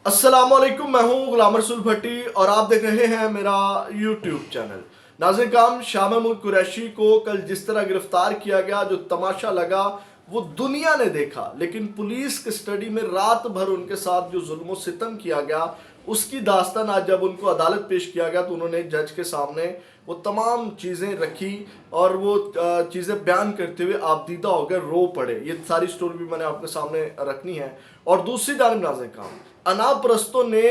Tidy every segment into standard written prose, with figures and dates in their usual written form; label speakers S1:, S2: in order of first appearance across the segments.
S1: अस्सलाम वालेकुम, मैं हूं गुलाम रसूल भट्टी और आप देख रहे हैं मेरा यूट्यूब चैनल। नाज़रीन काम, शाह महमूद कुरैशी को कल जिस तरह गिरफ्तार किया गया, जो तमाशा लगा वो दुनिया ने देखा, लेकिन पुलिस कस्टडी में रात भर उनके साथ जो जुल्म सितम किया गया उसकी दास्तान आज जब उनको अदालत पेश किया गया तो उन्होंने जज के सामने वो तमाम चीज़ें रखी और वो चीज़ें बयान करते हुए आप दीदा हो गए, रो पड़े। ये सारी स्टोरी भी मैंने आपके सामने रखनी है। और दूसरी जानिब नाज़रीन काम, अनाप परस्तों ने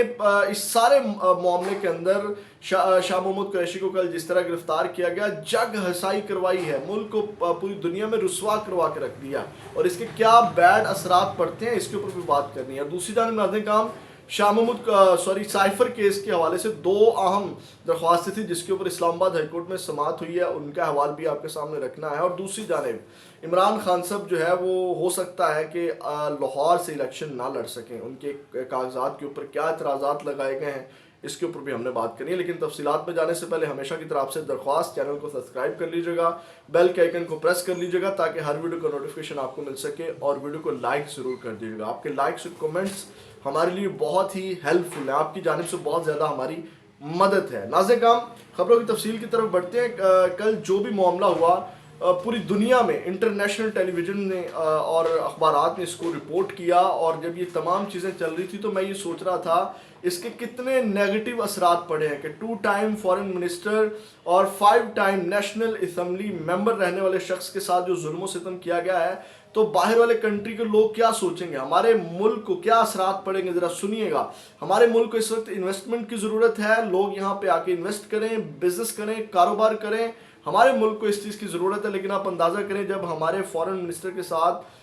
S1: इस सारे मामले के अंदर शाह महमूद कुरैशी को कल जिस तरह गिरफ्तार किया गया, जग हसाई करवाई है, मुल्क को पूरी दुनिया में रुसवा करवा के रख दिया और इसके क्या बैड असरात पड़ते हैं इसके ऊपर भी बात करनी है। दूसरी जानिब नाज़रीन काम, शाह महमूद साइफर केस के हवाले से दो अहम दरख्वास्तें थी जिसके ऊपर इस्लामाबाद हाईकोर्ट में समाअत हुई है, उनका हवाल भी आपके सामने रखना है। और दूसरी जानिब इमरान खान साहब जो है वो हो सकता है कि लाहौर से इलेक्शन ना लड़ सकें, उनके कागजात के ऊपर क्या एतराज़ात लगाए गए हैं इसके ऊपर भी हमने बात करनी है। लेकिन तफसीलात में जाने से पहले हमेशा की तरह आपसे दरख्वास्त, चैनल को सब्सक्राइब कर लीजिएगा, बेल के आइकन को प्रेस कर लीजिएगा ताकि हर वीडियो का नोटिफिकेशन आपको मिल सके और वीडियो को लाइक ज़रूर कर दीजिएगा। आपके लाइक्स और कमेंट्स हमारे लिए बहुत ही हेल्पफुल है, आपकी जानिब से बहुत ज़्यादा हमारी मदद है। नाज़रीन काम, खबरों की तफसील की तरफ बढ़ते हैं। कल जो भी मामला हुआ पूरी दुनिया में इंटरनेशनल टेलीविज़न ने और अखबारात ने इसको रिपोर्ट किया और जब ये तमाम चीज़ें चल रही थी तो मैं ये सोच रहा था इसके कितने नेगेटिव असरात पड़े हैं कि 2 टाइम फॉरेन मिनिस्टर और 5 टाइम नेशनल असम्बली मेंबर रहने वाले शख्स के साथ जो जुल्म सितम किया गया है, तो बाहर वाले कंट्री के लोग क्या सोचेंगे, हमारे मुल्क को क्या असरात पड़ेंगे, ज़रा सुनिएगा। हमारे मुल्क को इस वक्त इन्वेस्टमेंट की ज़रूरत है, लोग यहाँ पे आके इन्वेस्ट करें, बिजनेस करें, कारोबार करें, हमारे मुल्क को इस चीज़ की ज़रूरत है। लेकिन आप अंदाज़ा करें जब हमारे फॉरेन मिनिस्टर के साथ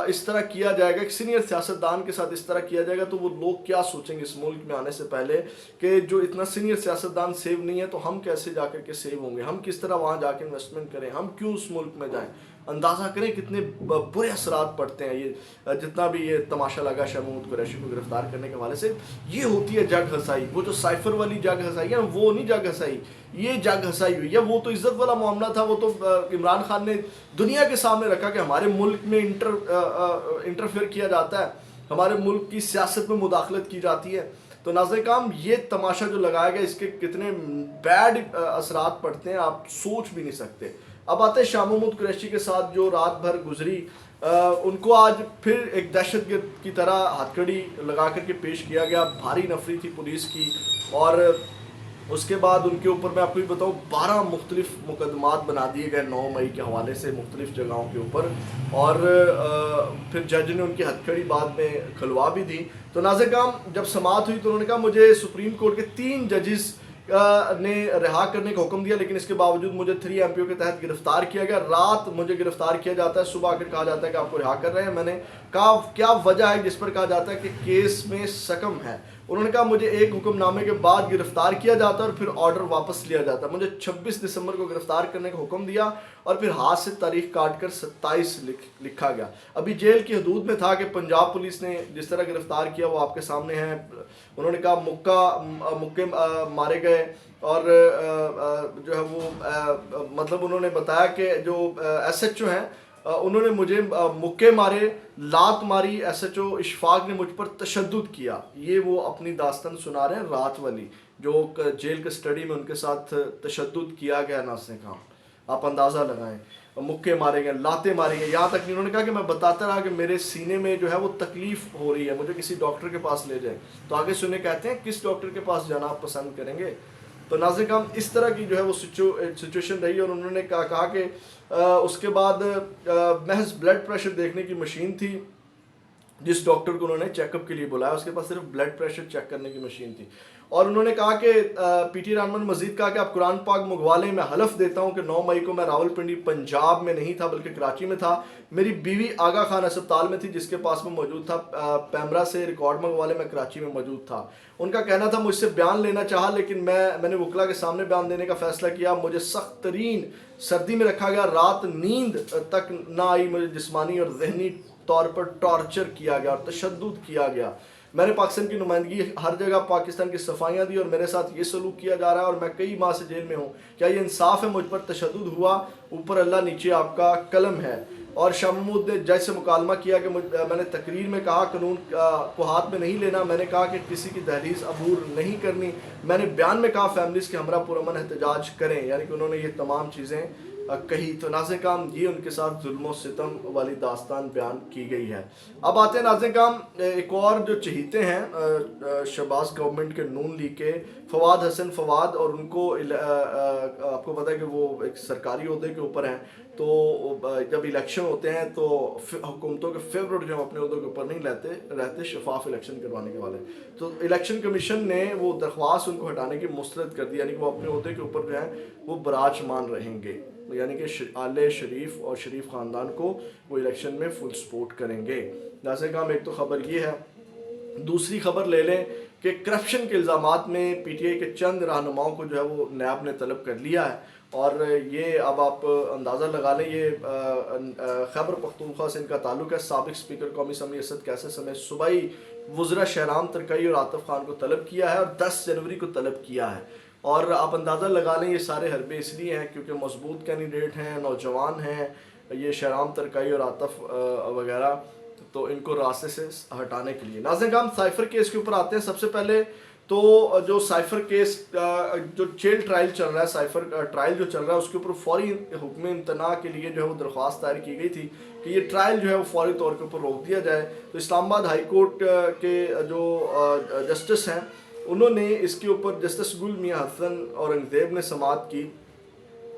S1: इस तरह किया जाएगा, एक सीनियर सियासतदान के साथ इस तरह किया जाएगा, तो वो लोग क्या सोचेंगे इस मुल्क में आने से पहले कि जो इतना सीनियर सियासतदान सेव नहीं है तो हम कैसे जाकर के सेव होंगे, हम किस तरह वहाँ जाके इन्वेस्टमेंट करें, हम क्यों उस मुल्क में जाएं। अंदाज़ा करें कितने बुरे असरात पड़ते हैं। ये जितना भी ये तमाशा लगा शाह महमूद कुरैशी को गिरफ्तार करने के हवाले से, ये होती है जग हसाई। वो जो साइफर वाली जग हसाई है वो नहीं जग हसाई, ये जग हसाई हुई है। वो तो इज्जत वाला मामला था, वो तो इमरान खान ने दुनिया के सामने रखा कि हमारे मुल्क में इंटरफेयर किया जाता है, हमारे मुल्क की सियासत में मुदाखलत की जाती है। तो नाज़रीन काम, ये तमाशा जो लगाया गया इसके कितने बैड असरात पड़ते हैं आप सोच भी नहीं सकते। अब आते हैं शाह महमूद कुरैशी के साथ जो रात भर गुजरी, उनको आज फिर एक दहशतगर्द की तरह हथकड़ी लगा करके पेश किया गया। भारी नफरी थी पुलिस की और उसके बाद उनके ऊपर मैं आपको भी बताऊँ 12 मुख्तलिफ मुकदमात बना दिए गए 9 मई के हवाले से मुख्तलिफ जगहों के ऊपर। और फिर जज ने उनकी हथकड़ी बाद में खुलवा भी दी। तो नाज़रीन काम, जब समाअत हुई तो उन्होंने कहा मुझे सुप्रीम कोर्ट के 3 जजेस ने रिहा करने का हुक्म दिया, लेकिन इसके बावजूद मुझे 3 MPO के तहत गिरफ्तार किया गया। रात मुझे गिरफ्तार किया जाता है, सुबह आकर कहा जाता है कि आपको रिहा कर रहे हैं। मैंने कहा क्या वजह है जिस पर कहा जाता है कि केस में सकम है। उन्होंने कहा मुझे एक हुक्मनामे के बाद गिरफ्तार किया जाता और फिर ऑर्डर वापस लिया जाता। मुझे 26 दिसंबर को गिरफ्तार करने का हुक्म दिया और फिर हाथ से तारीख काट कर 27 लिखा गया। अभी जेल की हदूद में था कि पंजाब पुलिस ने जिस तरह गिरफ्तार किया वो आपके सामने है। उन्होंने कहा मुक्के मारे गए और जो है वो मतलब उन्होंने बताया कि जो SHO हैं उन्होंने मुझे मुक्के मारे, लात मारी, SHO इशफाक ने मुझ पर तशद्दुद किया। ये वो अपनी दास्तान सुना रहे हैं रात वाली, जो जेल कस्टडी में उनके साथ तशद्दुद किया गया। नाज़रीन काम, आप अंदाज़ा लगाएं, मुक्के मारे गए, लाते मारे गए, यहाँ तक नहीं उन्होंने कहा कि मैं बताता रहा कि मेरे सीने में जो है वो तकलीफ़ हो रही है, मुझे किसी डॉक्टर के पास ले जाए। तो आगे सुने कहते हैं किस डॉक्टर के पास जाना आप पसंद करेंगे। तो नाज़रीन काम, इस तरह की जो है वो सिचुएशन रही। और उन्होंने कहा कि उसके बाद महज ब्लड प्रेशर देखने की मशीन थी, जिस डॉक्टर को उन्होंने चेकअप के लिए बुलाया उसके पास सिर्फ ब्लड प्रेशर चेक करने की मशीन थी। और उन्होंने कहा कि PT रहमान मजीद कहा कि आप कुरान पाक मंगवा लें, मैं हलफ देता हूं कि 9 मई को मैं रावलपिंडी पंजाब में नहीं था बल्कि कराची में था। मेरी बीवी आगा खान अस्पताल में थी जिसके पास में मौजूद था। पैमरा से रिकॉर्ड मंगवा लें, मैं कराची में मौजूद था। उनका कहना था मुझसे बयान लेना चाहा, लेकिन मैंने वकला के सामने बयान देने का फैसला किया। मुझे सख्त तरीन सर्दी में रखा गया, रात नींद तक ना आई, मुझे जिस्मानी और जहनी तौर पर टॉर्चर किया गया और तशद्दुद किया गया। मैंने पाकिस्तान की नुमाइंदगी हर जगह पाकिस्तान की सफाइयाँ दी और मेरे साथ ये सलूक किया जा रहा है और मैं कई माह से जेल में हूँ। क्या ये इंसाफ है? मुझ पर तशद्दुद हुआ, ऊपर अल्लाह नीचे आपका कलम है। اور شاہ محمود نے جج سے مکالمہ کیا کہ میں نے تقریر میں کہا قانون کو ہاتھ میں نہیں لینا، میں نے کہا کہ کسی کی دہلیز عبور نہیں کرنی، میں نے بیان میں کہا فیملیز کے ہمراہ پرامن احتجاج کریں، یعنی کہ انہوں نے یہ تمام چیزیں کہی۔ تو ناظرین کرام یہ ان کے ساتھ ظلم و ستم والی داستان بیان کی گئی ہے۔ اب آتے ہیں ناظرین کرام ایک اور جو چہیتے ہیں شہباز گورنمنٹ کے نون لیگ کے، فواد حسن فواد، اور ان کو آپ کو پتہ ہے کہ وہ ایک سرکاری عہدے کے اوپر ہیں، تو جب الیکشن ہوتے ہیں تو حکومتوں کے فیوریٹ جو ہم اپنے عہدوں کے اوپر نہیں رہتے شفاف الیکشن کروانے کے والے، تو الیکشن کمیشن نے وہ درخواست ان کو ہٹانے کی مسترد کر دی، یعنی کہ وہ اپنے عہدے کے اوپر جو ہے وہ براجمان رہیں گے، یعنی کہ آل شریف اور شریف خاندان کو وہ الیکشن میں فل سپورٹ کریں گے۔ ناظرین کرام ایک تو خبر یہ ہے، دوسری خبر لے لیں کہ کرپشن کے الزامات میں پی ٹی آئی کے چند رہنماؤں کو جو ہے وہ نیب نے طلب کر لیا ہے، اور یہ اب آپ اندازہ لگا لیں، یہ خیبر پختونخوا سے ان کا تعلق ہے۔ سابق اسپیکر قومی اسمبلی اسد کیسر سمیت صوبائی وزراء شہرام ترکئی اور عاطف خان کو طلب کیا ہے، اور 10 جنوری کو طلب کیا ہے، اور آپ اندازہ لگا لیں یہ سارے حربے اس لیے ہیں کیونکہ مضبوط کینڈیڈیٹ ہیں، نوجوان ہیں یہ شہرام ترکئی اور عاطف وغیرہ، تو ان کو راستے سے ہٹانے کے لیے۔ ناظرین کرام سائفر کیس کے اوپر آتے ہیں۔ سب سے پہلے تو جو سائفر کیس جو جیل ٹرائل چل رہا ہے، سائفر ٹرائل جو چل رہا ہے اس کے اوپر فوری حکم امتناع کے لیے جو ہے وہ درخواست دائر کی گئی تھی کہ یہ ٹرائل جو ہے وہ فوری طور کے اوپر روک دیا جائے۔ تو اسلام آباد ہائی کورٹ کے جو جسٹس ہیں انہوں نے اس کے اوپر، جسٹس گل میاں حسن اورنگزیب نے سماعت کی،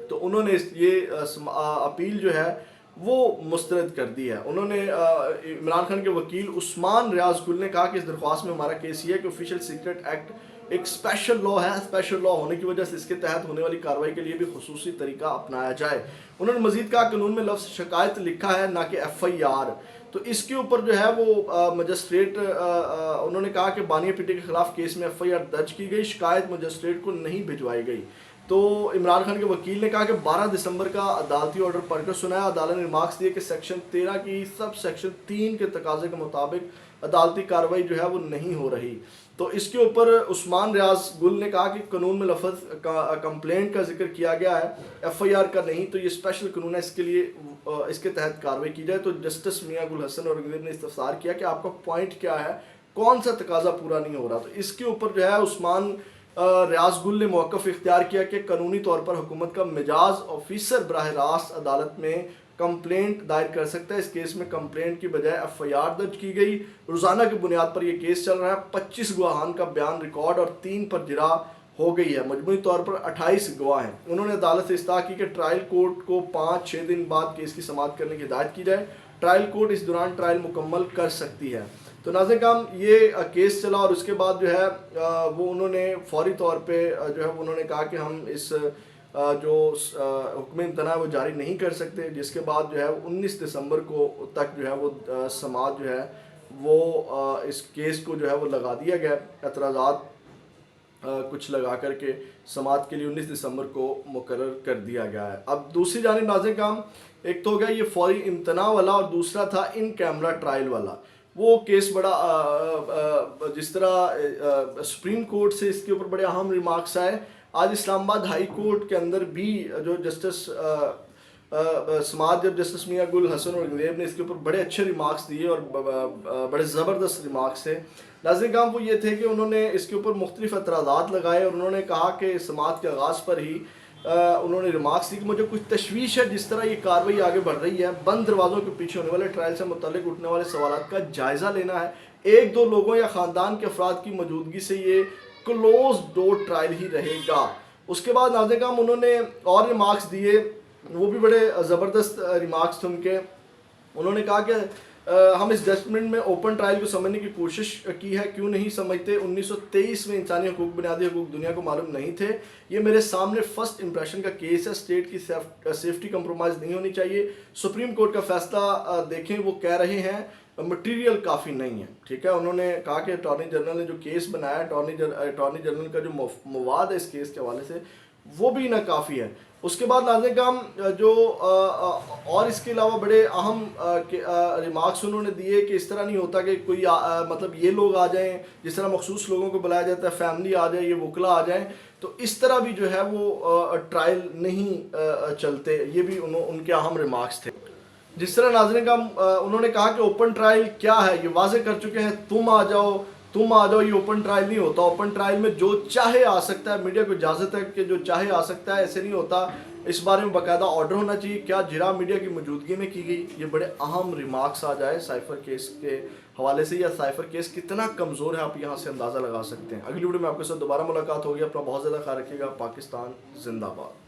S1: تو انہوں نے یہ اپیل جو ہے وہ مسترد کر دی ہے۔ انہوں نے عمران خان کے وکیل عثمان ریاض گل نے کہا کہ اس درخواست میں ہمارا کیس یہ ہے کہ آفیشیل سیکرٹ ایکٹ ایک اسپیشل لا ہے، اسپیشل لا ہونے کی وجہ سے اس کے تحت ہونے والی کارروائی کے لیے بھی خصوصی طریقہ اپنایا جائے۔ انہوں نے مزید کہا قانون میں لفظ شکایت لکھا ہے نہ کہ ایف آئی آر، تو اس کے اوپر جو ہے وہ مجسٹریٹ انہوں نے کہا کہ بانیہ پیٹی کے خلاف کیس میں ایف آئی آر درج کی گئی، شکایت مجسٹریٹ کو نہیں بھجوائی گئی۔ تو عمران خان کے وکیل نے کہا کہ 12 دسمبر کا عدالتی آرڈر پڑھ کر سنایا، عدالت نے ریمارکس دیے کہ سیکشن 13 کی سب سیکشن 3 کے تقاضے کے مطابق عدالتی کارروائی جو ہے وہ نہیں ہو رہی۔ تو اس کے اوپر عثمان ریاض گل نے کہا کہ قانون میں لفظ کمپلینٹ کا ذکر کیا گیا ہے، ایف آئی آر کا نہیں، تو یہ اسپیشل قانون ہے، اس کے لیے اس کے تحت کارروائی کی جائے۔ تو جسٹس میاں گل حسن اورنگزیب نے استفسار کیا کہ آپ کا پوائنٹ کیا ہے، کون سا تقاضا پورا نہیں ہو رہا؟ تو اس کے اوپر جو ہے عثمان ریاض گل نے موقف اختیار کیا کہ قانونی طور پر حکومت کا مجاز آفیسر براہ راست عدالت میں کمپلینٹ دائر کر سکتا ہے۔ اس کیس میں کمپلینٹ کی بجائے ایف آئی آر درج کی گئی، روزانہ کی بنیاد پر یہ کیس چل رہا ہے، 25 گواہان کا بیان ریکارڈ اور 3 پر جرا ہو گئی ہے، مجموعی طور پر 28 گواہ ہیں۔ انہوں نے عدالت سے استدعا کی کہ ٹرائل کورٹ کو 5-6 دن بعد کیس کی سماعت کرنے کی ہدایت کی جائے، ٹرائل کورٹ اس دوران ٹرائل مکمل کر سکتی ہے۔ تو ناظرین کرام یہ کیس چلا، اور اس کے بعد جو ہے وہ انہوں نے فوری طور پہ جو ہے انہوں نے کہا کہ ہم اس جو حکم امتناع وہ جاری نہیں کر سکتے، جس کے بعد جو ہے 19 دسمبر کو تک جو ہے وہ سماعت جو ہے وہ اس کیس کو جو ہے وہ لگا دیا گیا، اعتراضات کچھ لگا کر کے سماعت کے لیے 19 دسمبر کو مقرر کر دیا گیا ہے۔ اب دوسری جانب ناظرین کرام ایک تو ہو گیا یہ فوری امتناع والا، اور دوسرا تھا ان کیمرہ ٹرائل والا۔ وہ کیس بڑا جس طرح سپریم کورٹ سے اس کے اوپر بڑے اہم ریمارکس آئے، آج اسلام آباد ہائی کورٹ کے اندر بھی جو جسٹس سماعت جب جسٹس میاں گل حسن اورنگزیب نے اس کے اوپر بڑے اچھے ریمارکس دیے اور بڑے زبردست ریمارکس تھے۔ ناظرین کرام وہ یہ تھے کہ انہوں نے اس کے اوپر مختلف اعتراضات لگائے، اور انہوں نے کہا کہ سماعت کے آغاز پر ہی انہوں نے ریمارکس دی کہ مجھے کچھ تشویش ہے جس طرح یہ کارروائی آگے بڑھ رہی ہے، بند دروازوں کے پیچھے ہونے والے ٹرائل سے متعلق اٹھنے والے سوالات کا جائزہ لینا ہے، 1-2 لوگوں یا خاندان کے افراد کی موجودگی سے یہ کلوز ڈور ٹرائل ہی رہے گا۔ اس کے بعد ناظرین کرام انہوں نے اور ریمارکس دیے، وہ بھی بڑے زبردست ریمارکس تھے ان کے۔ انہوں نے کہا کہ ہم اس ججمنٹ میں اوپن ٹرائل کو سمجھنے کی کوشش کی ہے، کیوں نہیں سمجھتے؟ 1923 میں انسانی حقوق بنیادی حقوق دنیا کو معلوم نہیں تھے، یہ میرے سامنے فرسٹ امپریشن کا کیس ہے، اسٹیٹ کی سیفٹی کمپرومائز نہیں ہونی چاہیے۔ سپریم کورٹ کا فیصلہ دیکھیں، وہ کہہ رہے ہیں مٹیریل کافی نہیں ہے، ٹھیک ہے۔ انہوں نے کہا کہ اٹارنی جنرل نے جو کیس بنایا ہے، اٹارنی جنرل کا جو مواد ہے اس کیس کے حوالے سے وہ بھی ناکافی ہے۔ اس کے بعد ناظرین کرام جو اور اس کے علاوہ بڑے اہم ریمارکس انہوں نے دیے کہ اس طرح نہیں ہوتا کہ کوئی مطلب یہ لوگ آ جائیں، جس طرح مخصوص لوگوں کو بلایا جاتا ہے، فیملی آ جائے، یہ وکلا آ جائیں، تو اس طرح بھی جو ہے وہ ٹرائل نہیں چلتے، یہ بھی ان کے اہم ریمارکس تھے۔ जिस तरह नाज़रीन का उन्होंने कहा कि ओपन ट्रायल क्या है, ये वाजे कर चुके हैं, तुम आ जाओ, ये ओपन ट्रायल नहीं होता। ओपन ट्रायल में जो चाहे आ सकता है, मीडिया को इजाज़त है कि जो चाहे आ सकता है, ऐसे नहीं होता। इस बारे में बाकायदा ऑर्डर होना चाहिए। क्या जिरा मीडिया की मौजूदगी में की गई ये बड़े अहम रिमार्क्स आ जाए साइफर केस के हवाले से, या साइफर केस कितना कमज़ोर है आप यहाँ से अंदाज़ा लगा सकते हैं। अगली वीडियो में आपके साथ दोबारा मुलाकात होगी। अपना बहुत ज़्यादा ख्याल रखिएगा। पाकिस्तान जिंदाबाद।